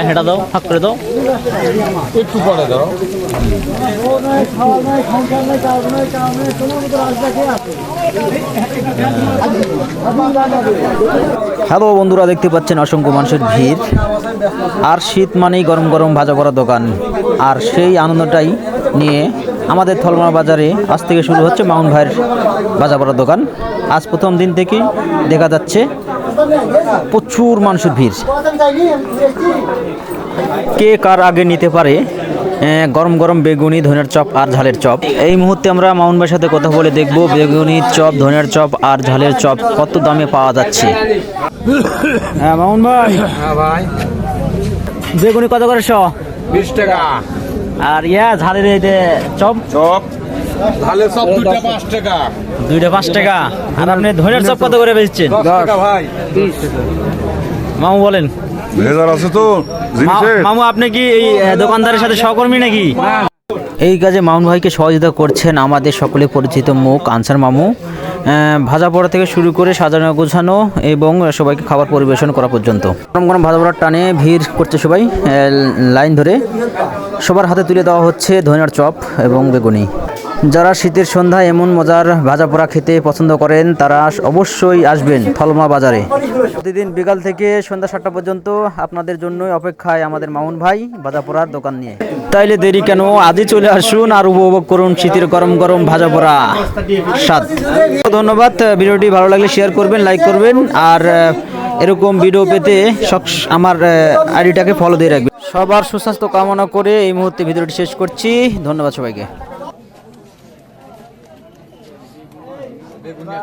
হেঁটা দাও, ফাঁক করে দাও, একটু পরে দাও। হ্যালো বন্ধুরা, দেখতে পাচ্ছেন অসংখ্য মানুষের ভিড়। আর শীত মানেই গরম গরম ভাজা পড়া দোকান। আর সেই আনন্দটাই নিয়ে আমাদের থলমা বাজারে আজ থেকে শুরু হচ্ছে মাউন ভাইয়ের ভাজা পড়া দোকান। আজ প্রথম দিন থেকেই দেখা যাচ্ছে প্রচুর মানুষের ভিড়। কে কার আগে নিতে পারে গরম গরম বেগুনি, ধনের চপ আর ঝালের চপ। এই মুহূর্তে আমরা মাউন ভাইয়ের সাথে কথা বলে দেখব বেগুনি চপ, ধনের চপ আর ঝালের চপ কত দামে পাওয়া যাচ্ছে। হ্যাঁ মাউন ভাই, হ্যাঁ ভাই, বেগুনি কত করে শ? 20 টাকা। আর ঝালের এই যে চপ? চপ ঝালে চপ দুইটা 5 টাকা। দুইটা 5 টাকা। আর আপনি ধনের চপ কত করে বেচছেন? 10 টাকা ভাই। মামু বলেন। ভেজাল আছে তো জিনিসে। মামু আপনি কি এই দোকানদারের সাথে সহকর্মী নাকি? এই কাজে মামুন ভাইকে সহযোগিতা করছেন আমাদের সকলে পরিচিত মুখ আনসার মামু। ভাজা পোড়া থেকে শুরু করে সাজানো গোছানো এবং সবাইকে খাবার পরিবেশন করা পর্যন্ত গরম গরম ভাজা পোড়ার টানে ভিড় করছে সবাই লাইন ধরে। সবার হাতে তুলে দেওয়া হচ্ছে ধনিয়ার চপ এবং বেগুনি। যারা শীতের সন্ধ্যায় এমন মজার ভাজা পোড়া খেতে পছন্দ করেন তারা অবশ্যই আসবেন থলমা বাজারে। প্রতিদিন বিকাল থেকে সন্ধ্যা 7টা পর্যন্ত আপনাদের জন্যই অপেক্ষায় আমাদের মামুন ভাই ভাজা পোড়ার দোকান নিয়ে। তাইলে দেরি কেন, আজই চলে আসুন আর উপভোগ করুন শীতের গরম গরম ভাজা পোড়া স্বাদ। ধন্যবাদ। ভিডিওটি ভালো লাগলে শেয়ার করবেন, লাইক করবেন আর এরকম ভিডিও পেতে আমার আইডিটাকে ফলো দিয়ে রাখবেন। সবার সুস্বাস্থ্য কামনা করে এই মুহূর্তে ভিডিওটি শেষ করছি। ধন্যবাদ সবাইকে। বেগুনি